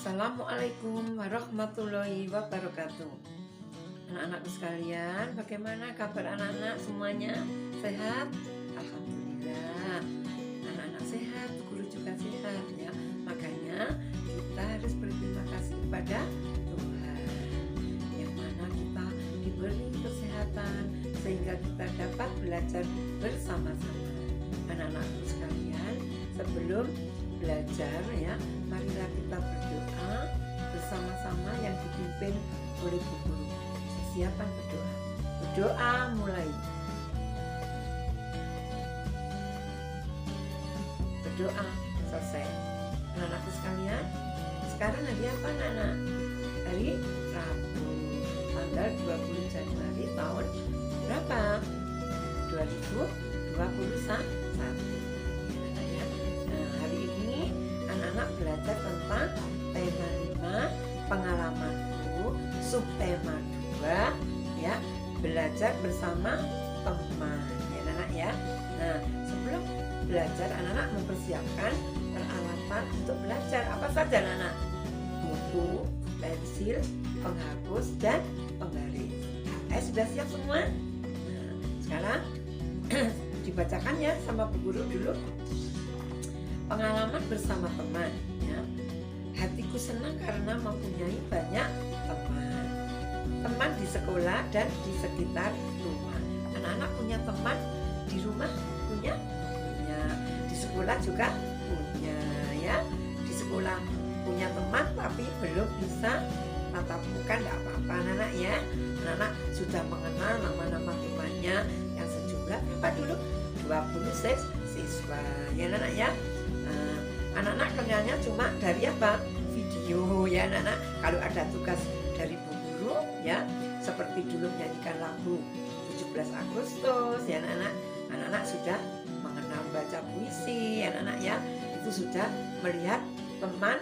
Assalamualaikum warahmatullahi wabarakatuh. Anak-anakku sekalian, bagaimana kabar anak-anak semuanya? Sehat? Alhamdulillah. Anak-anak sehat, guru juga sehat ya. Makanya kita harus berterima kasih kepada Tuhan yang mana kita diberi kesehatan sehingga kita dapat belajar bersama-sama. Anak-anakku sekalian, sebelum belajar ya, marilah kita berdoa bersama-sama yang dipimpin oleh Bu Guru. Siapkan berdoa. Berdoa mulai. Berdoa selesai. Anak-anakku sekalian, sekarang hari apa anak-anak? Hari Rabu, tanggal 20 Januari tahun berapa? 2021. Anak belajar tentang tema 5 pengalamanku, subtema 2 ya, belajar bersama teman ya anak ya. Nah, sebelum belajar anak-anak mempersiapkan peralatan untuk belajar apa saja anak-anak? Buku, pensil, penghapus dan penggaris. Sudah siap semua? Nah, sekarang dibacakan ya sama Bu Guru dulu. Pengalaman bersama teman ya. Hatiku senang karena mempunyai banyak teman. Teman di sekolah dan di sekitar rumah. Anak-anak punya teman di rumah? Punya? Punya. Di sekolah juga punya ya. Di sekolah punya teman tapi belum bisa tatap muka, tidak apa-apa anak-anak ya. Anak-anak sudah mengenal nama-nama temannya yang sejumlah berapa dulu? 20 siswa ya anak-anak ya. Anak-anak kenalnya cuma dari apa? Video ya anak-anak. Kalau ada tugas dari Bu Guru ya, seperti dulu menyanyikan lagu 17 Agustus ya anak-anak. Anak-anak sudah mengenal baca puisi ya anak-anak ya. Itu sudah melihat teman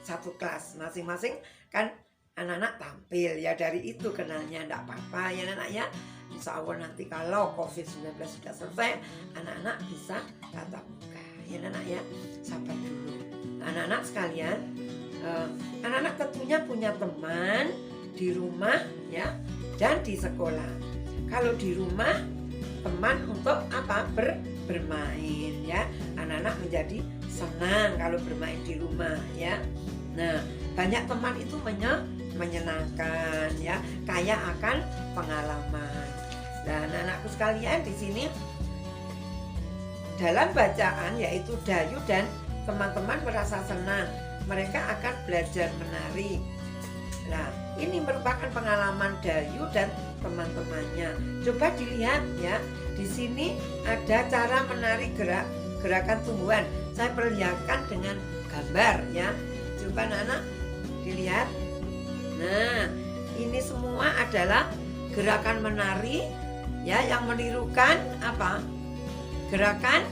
satu kelas masing-masing kan anak-anak tampil ya, dari itu kenalnya, enggak apa-apa ya anak-anak ya. Insya Allah nanti kalau COVID-19 sudah selesai, anak-anak bisa tatap muka ya anak-anak ya. Sabar dulu anak-anak sekalian. Anak-anak tentunya punya teman di rumah ya dan di sekolah. Kalau di rumah teman untuk apa? Bermain ya. Anak-anak menjadi senang kalau bermain di rumah ya. Nah, banyak teman itu menyenangkan ya, kaya akan pengalaman. Dan anak-anakku sekalian, di sini dalam bacaan yaitu Dayu dan teman-teman merasa senang. Mereka akan belajar menari. Nah, ini merupakan pengalaman Dayu dan teman-temannya. Coba dilihat ya. Di sini ada cara menari gerakan tumbuhan. Saya perlihatkan dengan gambar ya. Coba anak-anak dilihat. Nah, ini semua adalah gerakan menari ya yang menirukan apa? Gerakan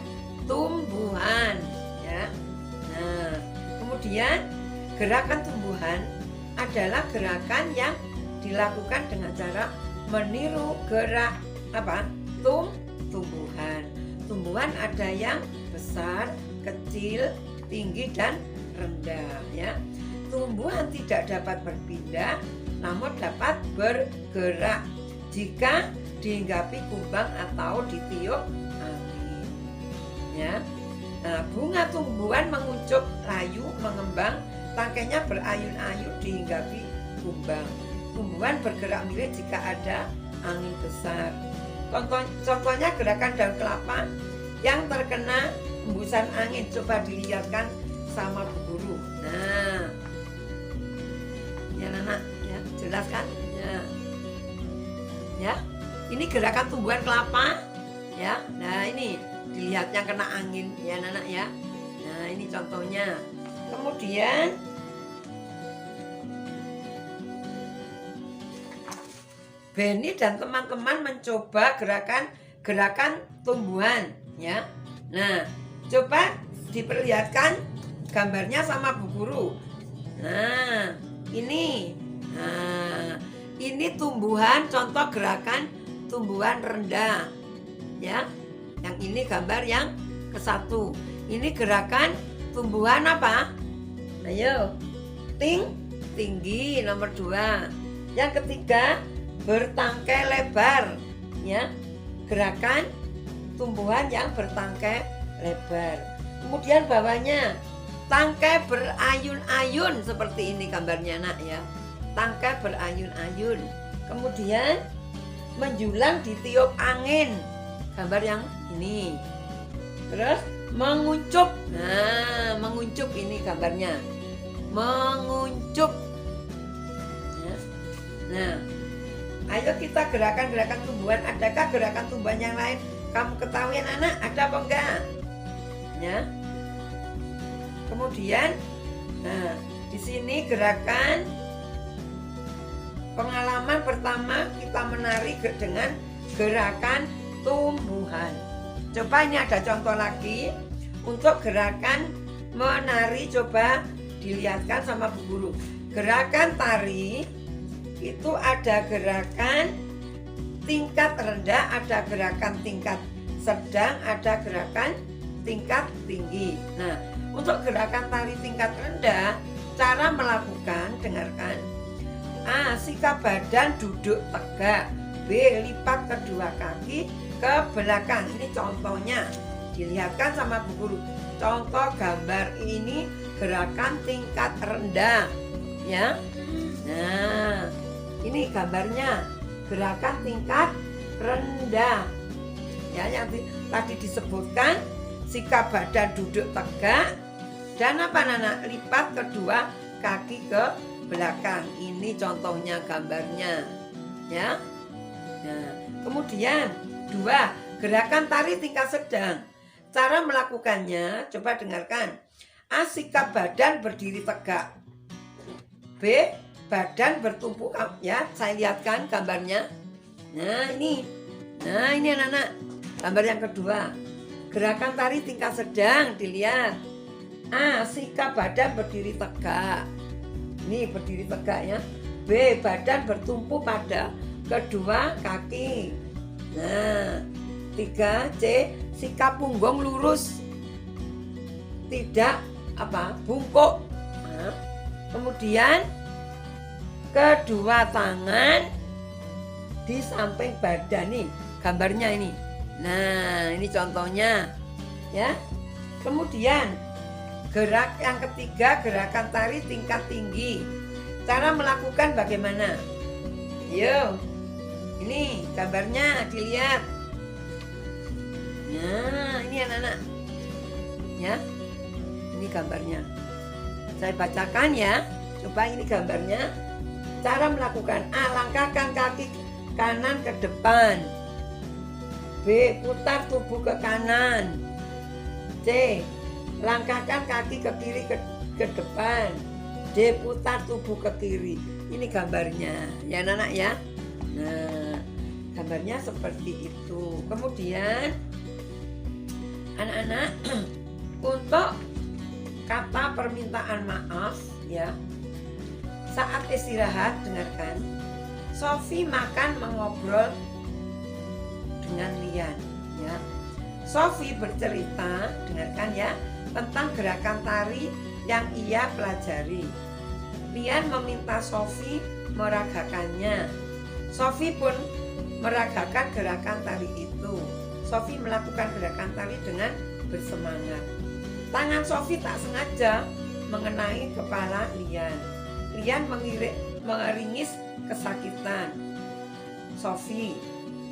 tumbuhan ya. Nah, kemudian gerakan tumbuhan adalah gerakan yang dilakukan dengan cara meniru gerak apa? Tumbuhan. Tumbuhan ada yang besar, kecil, tinggi dan rendah ya. Tumbuhan tidak dapat berpindah namun dapat bergerak jika dihinggapi kumbang atau ditiup angin ya. Nah, bunga tumbuhan menguncup layu mengembang, tangkainya berayun-ayun dihinggapi kumbang. Tumbuhan bergerak miring jika ada angin besar. Contohnya gerakan daun kelapa yang terkena hembusan angin. Coba dilihatkan sama Bu Guru. Nah, ya anak ya, jelaskan ya. Ya, ini gerakan tumbuhan kelapa ya. Nah, ini dilihat yang kena angin ya anak ya. Nah, ini contohnya. Kemudian Benny dan teman-teman mencoba gerakan tumbuhan ya. Nah, coba diperlihatkan gambarnya sama Bu Guru. Nah, ini tumbuhan, contoh gerakan tumbuhan rendah ya. Yang ini gambar yang ke-1. Ini gerakan tumbuhan apa? Ayo. berputing tinggi, nomor 2. Yang ketiga, bertangkai lebar, ya. Gerakan tumbuhan yang bertangkai lebar. Kemudian bawahnya, tangkai berayun-ayun, seperti ini gambarnya nak ya. Tangkai berayun-ayun. Kemudian menjulang ditiup angin, gambar yang ini. Terus menguncup, nah menguncup ini gambarnya, menguncup ya. Nah, ayo kita gerakan-gerakan tumbuhan. Adakah gerakan tumbuhan yang lain kamu ketahui anak? Ada apa enggak? Ya. Kemudian, nah di sini gerakan pengalaman pertama kita menari dengan gerakan tumbuhan. Coba ini ada contoh lagi untuk gerakan menari, coba dilihatkan sama Bu Guru. Gerakan tari itu ada gerakan tingkat rendah, ada gerakan tingkat sedang, ada gerakan tingkat tinggi. Nah, untuk gerakan tari tingkat rendah, cara melakukan, dengarkan. A. Sikap badan duduk tegak. B. Lipat kedua kaki ke belakang. Ini contohnya, dilihatkan sama Bu Guru. Contoh gambar ini gerakan tingkat rendah, ya. Nah, ini gambarnya gerakan tingkat rendah, ya, yang tadi disebutkan sikap badan duduk tegak dan apa Nana? Lipat kedua kaki ke belakang. Ini contohnya gambarnya, ya. Nah, kemudian 2, gerakan tari tingkat sedang. Cara melakukannya, coba dengarkan. A. Sikap badan berdiri tegak. B. Badan bertumpu, ya, saya lihatkan gambarnya. Nah ini anak-anak, gambar yang kedua, gerakan tari tingkat sedang, dilihat. A. Sikap badan berdiri tegak. Ini berdiri tegak ya. B. Badan bertumpu pada kedua kaki. Nah, 3. C. Sikap punggung lurus, tidak bungkuk. Nah, kemudian kedua tangan di samping badan nih, gambarnya ini. Nah, ini contohnya, ya. Kemudian gerak yang ketiga, gerakan tari tingkat tinggi. Cara melakukan bagaimana? Yuk, ini gambarnya dilihat. Nah, ini anak-anak, ya. Ini gambarnya. Saya bacakan ya. Coba ini gambarnya. Cara melakukan. A. Langkahkan kaki kanan ke depan. B. Putar tubuh ke kanan. C. Langkahkan kaki ke kiri ke depan. D. Putar tubuh ke kiri. Ini gambarnya, ya anak-anak ya. Nah, gambarnya seperti itu. Kemudian anak-anak, untuk kata permintaan maaf, ya. Saat istirahat, dengarkan. Sofi makan mengobrol dengan Lian, ya. Sofi bercerita, dengarkan ya, tentang gerakan tari yang ia pelajari. Lian meminta Sofi meragakannya. Sofi pun meragakan gerakan tari itu. Sofi melakukan gerakan tari dengan bersemangat. Tangan Sofi tak sengaja mengenai kepala Lian. Lian mengeringis kesakitan. Sofi,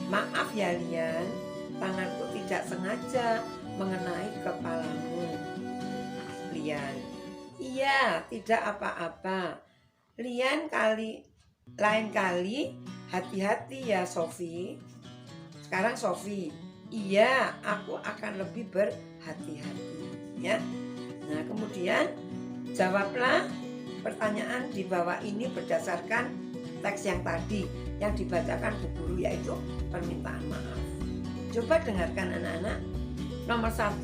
maaf ya Lian, tanganku tidak sengaja mengenai kepalamu. Lian, iya, tidak apa-apa. Lian, lain kali hati-hati ya Sofi. Sekarang Sofi, iya, aku akan lebih berhati-hati, ya. Nah, kemudian jawablah pertanyaan di bawah ini berdasarkan teks yang tadi yang dibacakan Bu Guru, yaitu permintaan maaf. Coba dengarkan anak-anak. Nomor 1,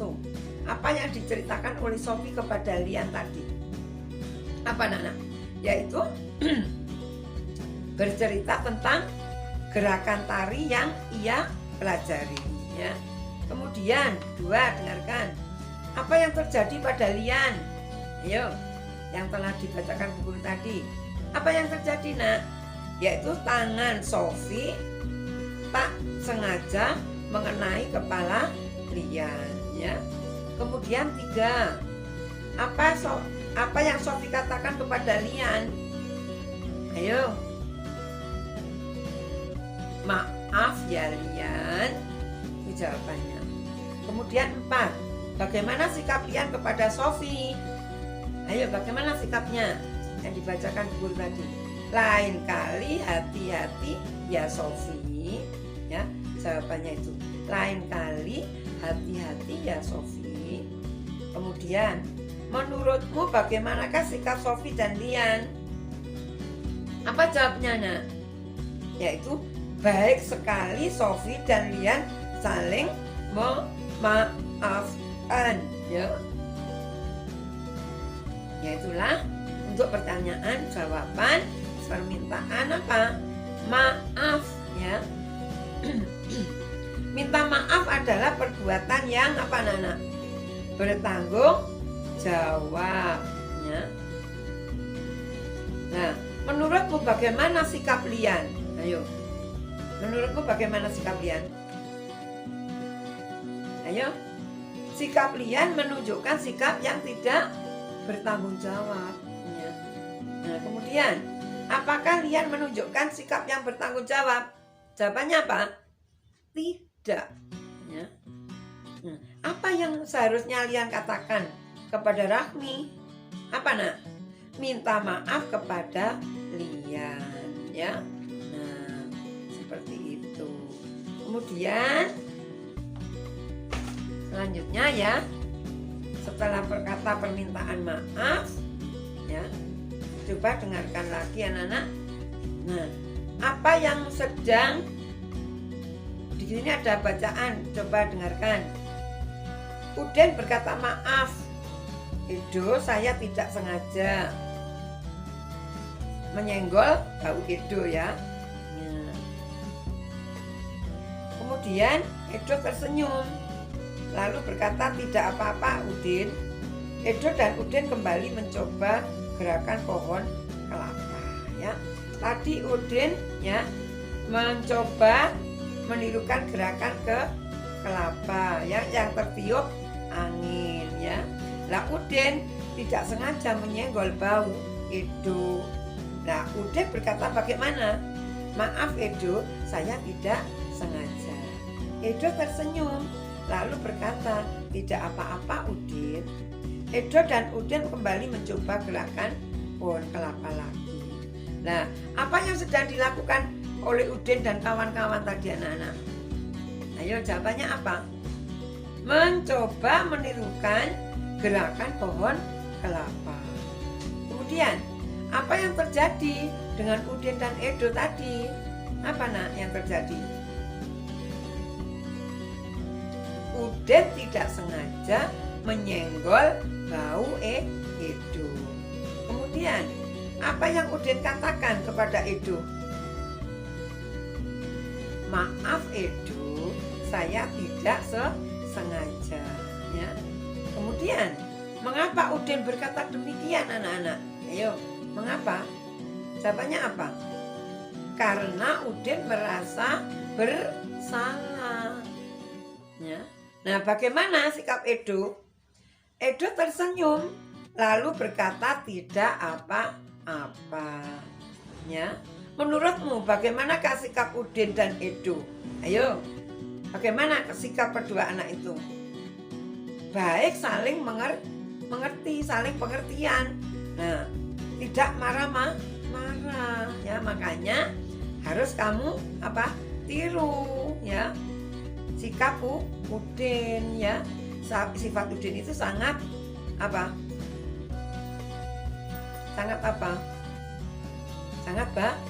apa yang diceritakan oleh Sofi kepada Lian tadi? Apa anak-anak? Yaitu bercerita tentang gerakan tari yang ia pelajari, ya. Kemudian 2, dengarkan. Apa yang terjadi pada Lian? Ayo. yang telah dibacakan guru tadi. Apa yang terjadi, Nak? Yaitu tangan Sofi tak sengaja mengenai kepala Lian, ya. Kemudian 3, apa yang Sofi katakan kepada Lian? Ayo. Maaf ya Lian, itu jawabannya. Kemudian 4, bagaimana sikap Lian kepada Sofi? Ayo, bagaimana sikapnya? Yang dibacakan guru tadi. Lain kali hati-hati ya Sofi. Ya, jawabannya itu. Lain kali hati-hati ya Sofi. Kemudian, menurutmu bagaimanakah sikap Sofi dan Lian? Apa jawabnya, Nak? Yaitu baik sekali Sofi dan Lian saling memaafkan, ya. Yaitulah untuk pertanyaan jawaban permintaan apa? Maaf, ya. Minta maaf adalah perbuatan yang apa, Nana? Bertanggung jawab, ya. Nah, menurutmu bagaimana sikap Lian? Ayo. Menurutmu bagaimana sikap Lian? Ayo. Sikap Lian menunjukkan sikap yang tidak bertanggung jawab, ya. Nah, kemudian apakah Lian menunjukkan sikap yang bertanggung jawab? Jawabannya apa? Tidak, ya. Nah, apa yang seharusnya Lian katakan kepada Rahmi? Apa, Nak? Minta maaf kepada Lian, ya. Nah, seperti itu. Kemudian selanjutnya, ya, setelah berkata permintaan maaf, ya, coba dengarkan lagi anak-anak. Nah, apa yang sedang di sini ada bacaan, coba dengarkan. Uden berkata maaf, Edo saya tidak sengaja menyenggol bau Edo, ya. Nah, kemudian Edo tersenyum lalu berkata tidak apa-apa Udin. Edo dan Udin kembali mencoba gerakan pohon kelapa, ya. Tadi Udin, ya, mencoba menirukan gerakan ke kelapa, ya, yang tertiup angin, ya. Lah Udin tidak sengaja menyenggol bau Edo. Nah, Udin berkata bagaimana? Maaf Edo, saya tidak sengaja. Edo tersenyum lalu berkata, tidak apa-apa Udin. Edo dan Udin kembali mencoba gerakan pohon kelapa lagi. Nah, apa yang sedang dilakukan oleh Udin dan kawan-kawan tadi anak-anak? Ayo jawabannya apa? Mencoba menirukan gerakan pohon kelapa. Kemudian, apa yang terjadi dengan Udin dan Edo tadi? Apa, Nak, yang terjadi? Udin tidak sengaja menyenggol bau Edo. Kemudian, apa yang Udin katakan kepada Edo? Maaf Edo, saya tidak sengaja, ya. Kemudian, mengapa Udin berkata demikian anak-anak? Ayo, mengapa? Jawabannya apa? Karena Udin merasa bersalah, ya. Nah, bagaimana sikap Edo? Edo tersenyum lalu berkata tidak apa-apa, ya. Menurutmu bagaimanakah sikap Udin dan Edo? Ayo, bagaimana sikap kedua anak itu? Baik, saling mengerti, saling pengertian. Nah, tidak marah-marah, ya. Makanya harus kamu tiru, ya. Sikap Udin, ya. Sifat Udin itu sangat sangat baik,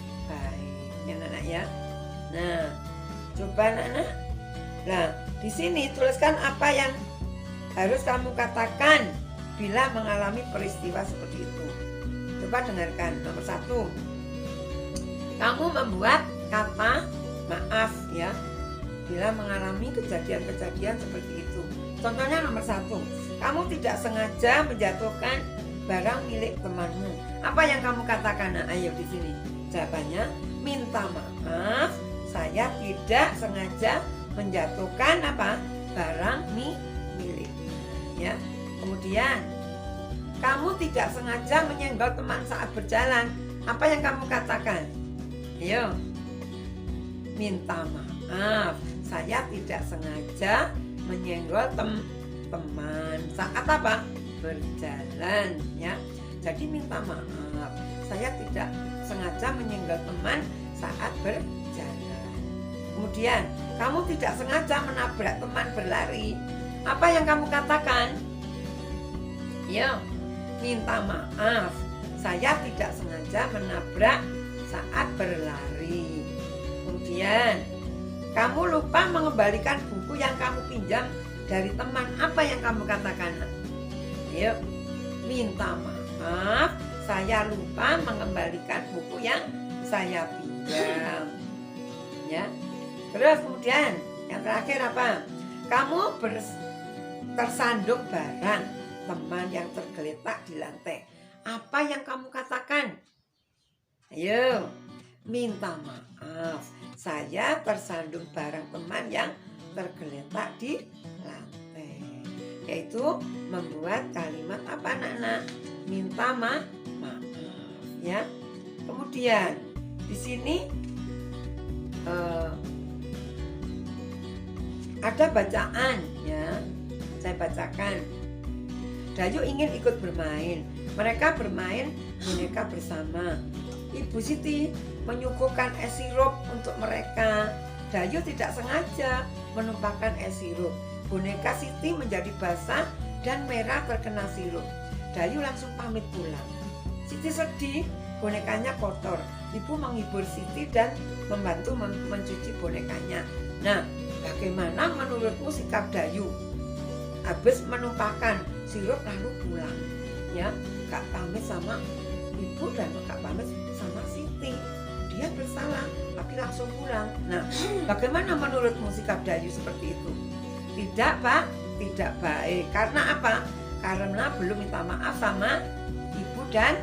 ya anak-anak, ya. Nah, coba anak-anak. Nah, di sini tuliskan apa yang harus kamu katakan bila mengalami peristiwa seperti itu. Coba dengarkan. Nomor 1, kamu membuat kata maaf, ya, bila mengalami kejadian-kejadian seperti itu. Contohnya nomor 1, kamu tidak sengaja menjatuhkan barang milik temanmu. Apa yang kamu katakan? Nah, ayo di sini. Jawabannya, minta maaf, saya tidak sengaja menjatuhkan apa? Barang miliknya. Ya. Kemudian, kamu tidak sengaja menyenggol teman saat berjalan. Apa yang kamu katakan? Ayo. Minta maaf, saya tidak sengaja menyenggol teman saat apa? Berjalan, ya. Jadi minta maaf, saya tidak sengaja menyenggol teman saat berjalan. Kemudian, kamu tidak sengaja menabrak teman berlari. Apa yang kamu katakan? Ya, minta maaf, saya tidak sengaja menabrak saat berlari. Kemudian, kamu lupa mengembalikan buku yang kamu pinjam dari teman. Apa yang kamu katakan? Ayo, minta maaf, saya lupa mengembalikan buku yang saya pinjam. Ya. Terus kemudian yang terakhir apa? Kamu tersandung barang teman yang tergeletak di lantai. Apa yang kamu katakan? Ayo, minta maaf, saya tersandung barang teman yang tergeletak di lantai. Yaitu membuat kalimat apa anak-anak? Minta maaf, ya. Kemudian di sini ada bacaan, ya. Saya bacakan. Dayu ingin ikut bermain. Mereka bermain boneka bersama. Ibu Siti menyuguhkan es sirup untuk mereka. Dayu tidak sengaja menumpahkan es sirup. Boneka Siti menjadi basah dan merah terkena sirup. Dayu langsung pamit pulang. Siti sedih, bonekanya kotor. Ibu menghibur Siti dan membantu mencuci bonekanya. Nah, bagaimana menurutmu sikap Dayu? Habis menumpahkan sirup lalu pulang, ya, gak pamit sama ibu dan gak pamit sama Siti. Dia bersalah tapi langsung pulang. Nah, bagaimana menurutmu sikap Dayu seperti itu? Tidak, Pak, tidak baik. Karena apa? Karena belum minta maaf sama ibu dan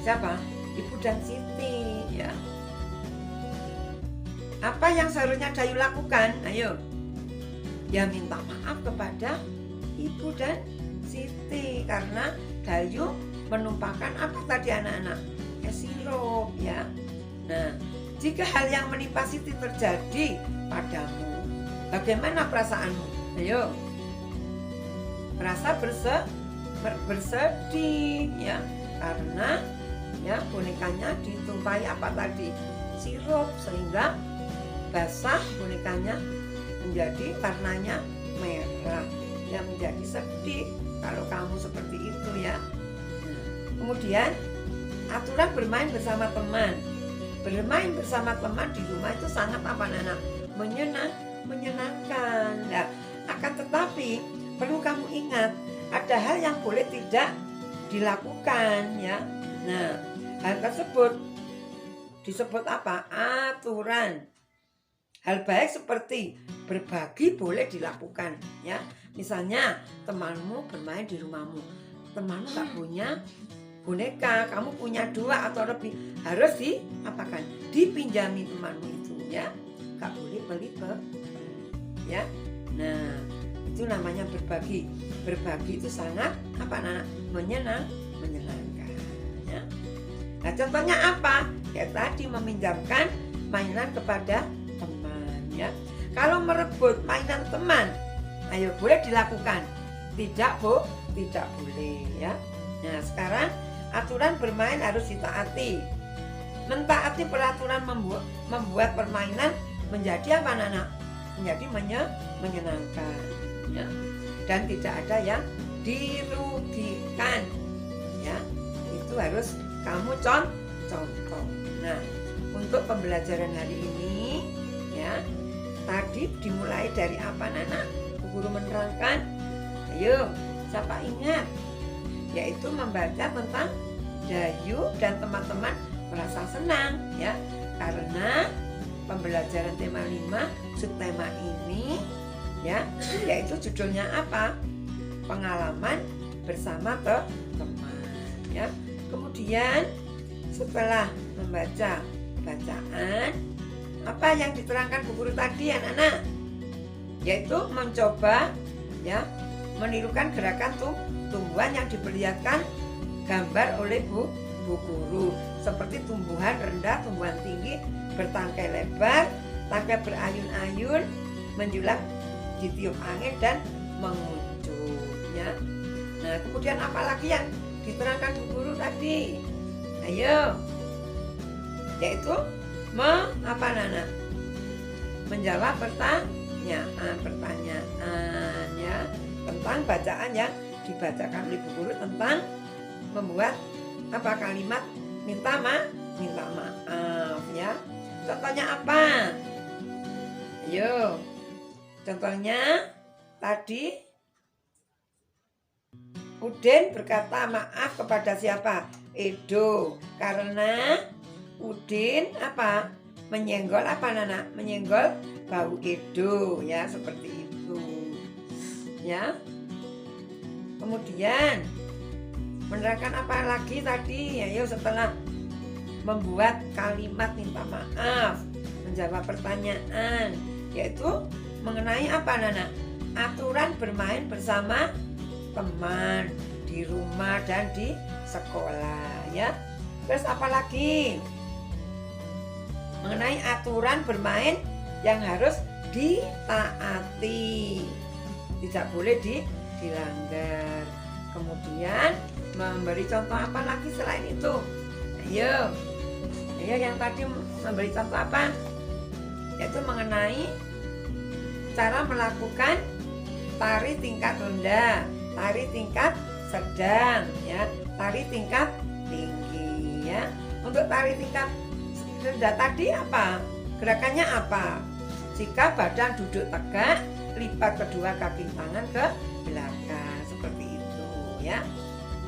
siapa? Ibu dan Siti, ya. Apa yang seharusnya Dayu lakukan? Ayo. Ya, minta maaf kepada ibu dan Siti karena Dayu menumpahkan apa tadi anak-anak? Es sirup, ya. Nah, jika hal yang menimpa Siti terjadi padamu, bagaimana perasaanmu? Ayo. Merasa bersedih, ya, karena ya bonekanya ditumpahi apa tadi? Sirup, sehingga basah bonekanya menjadi warnanya merah. Ya, menjadi sedih kalau kamu seperti itu, ya. Nah, kemudian aturan bermain bersama teman. Bermain bersama teman di rumah itu sangat apa anak-anak? Menyenangkan. Nah, akan tetapi perlu kamu ingat ada hal yang boleh tidak dilakukan, ya. Nah, hal tersebut disebut apa? Aturan. Hal baik seperti berbagi boleh dilakukan, ya. Misalnya temanmu bermain di rumahmu, temanmu tak punya boneka, kamu punya 2 atau lebih, harus diapakan? Dipinjami temanmu itu, ya. Gak boleh beli, ya. Nah, itu namanya berbagi. Berbagi itu sangat apa anak? Menyenangkan, ya. Nah, contohnya apa? Kayak tadi meminjamkan mainan kepada teman, ya. Kalau merebut mainan teman, ayo boleh dilakukan? Tidak, Bu, tidak boleh, ya. Nah, sekarang aturan bermain harus ditaati. Mentaati peraturan membuat permainan menjadi apa anak-anak? Menjadi menyenangkan, ya. Dan tidak ada yang dirugikan, ya. Itu harus kamu contoh. Nah, untuk pembelajaran hari ini, ya, tadi dimulai dari apa anak-anak? Guru menerangkan, ayo siapa ingat? Yaitu membaca tentang Dayu dan teman-teman merasa senang, ya, karena pembelajaran tema 5 subtema ini, ya, yaitu judulnya apa? Pengalaman bersama teman. ya. Kemudian setelah membaca bacaan, apa yang diterangkan Bu Guru tadi anak-anak? Yaitu mencoba ya menirukan gerakan tumbuhan yang diperlihatkan gambar oleh Bu Guru, seperti tumbuhan rendah, tumbuhan tinggi, bertangkai lebar, tangkai berayun-ayun, menjulang ditiup angin dan mengucur ya. Nah, kemudian apalagi yang diterangkan Bu Guru tadi? Ayo. Yaitu menjawab pertanyaan ya tentang bacaan yang dibacakan oleh Bu Guru tentang membuat kalimat minta maaf ya. Contohnya apa? Ayo. Contohnya tadi Udin berkata maaf kepada siapa? Edo, karena Udin menyenggol menyenggol bau Edo ya, seperti itu ya. Kemudian menerangkan apa lagi tadi? Ayo, setelah membuat kalimat minta maaf, menjawab pertanyaan, yaitu mengenai aturan bermain bersama teman di rumah dan di sekolah ya. Terus apa lagi? Mengenai aturan bermain yang harus ditaati, tidak boleh dilanggar. Kemudian memberi contoh apa lagi selain itu? Ayo yang tadi memberi contoh apa? Yaitu mengenai cara melakukan tari tingkat rendah, tari tingkat sedang ya, tari tingkat tinggi ya. Untuk tari tingkat rendah tadi apa? Gerakannya apa? Jika badan duduk tegak, lipat kedua kaki tangan ke belakang, seperti itu ya.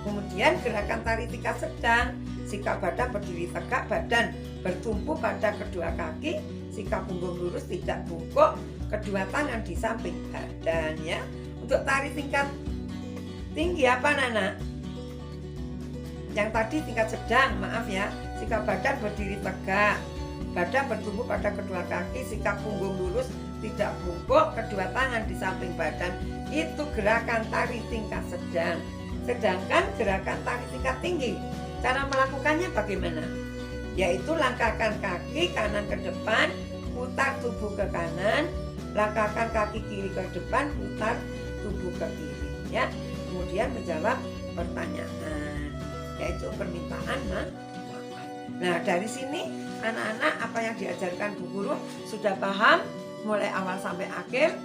Kemudian gerakan tari tingkat sedang, jika badan berdiri tegak, badan bertumpu pada kedua kaki, jika punggung lurus tidak bungkuk, kedua tangan di samping badan ya. Untuk tari tingkat tinggi apa Nana? Yang tadi tingkat sedang, maaf ya. Jika badan berdiri tegak, badan bertumpu pada kedua kaki, sikap punggung lurus tidak bungkuk, kedua tangan di samping badan, itu gerakan tari tingkat sedang. Sedangkan gerakan tari tingkat tinggi, cara melakukannya bagaimana? Yaitu langkahkan kaki kanan ke depan, putar tubuh ke kanan, langkahkan kaki kiri ke depan, putar tubuh ke kiri ya. Kemudian menjawab pertanyaan, yaitu permintaan maaf. Nah, dari sini anak-anak apa yang diajarkan Bu Guru sudah paham mulai awal sampai akhir?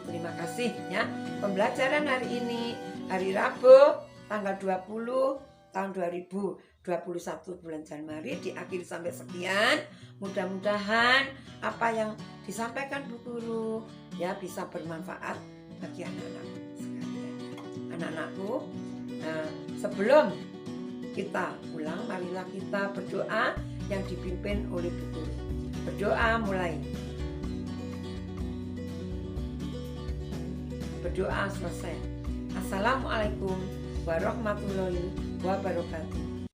Terima kasih ya. Pembelajaran hari ini hari Rabu tanggal 20 tahun 2021 bulan Januari diakhiri sampai sekian. Mudah-mudahan apa yang disampaikan Bu Guru ya bisa bermanfaat bagi anak-anak sekalian. Anak-anakku, sebelum kita pulang, marilah kita berdoa yang dipimpin oleh Bu Guru. Berdoa mulai. Berdoa selesai. Assalamualaikum warahmatullahi wabarakatuh.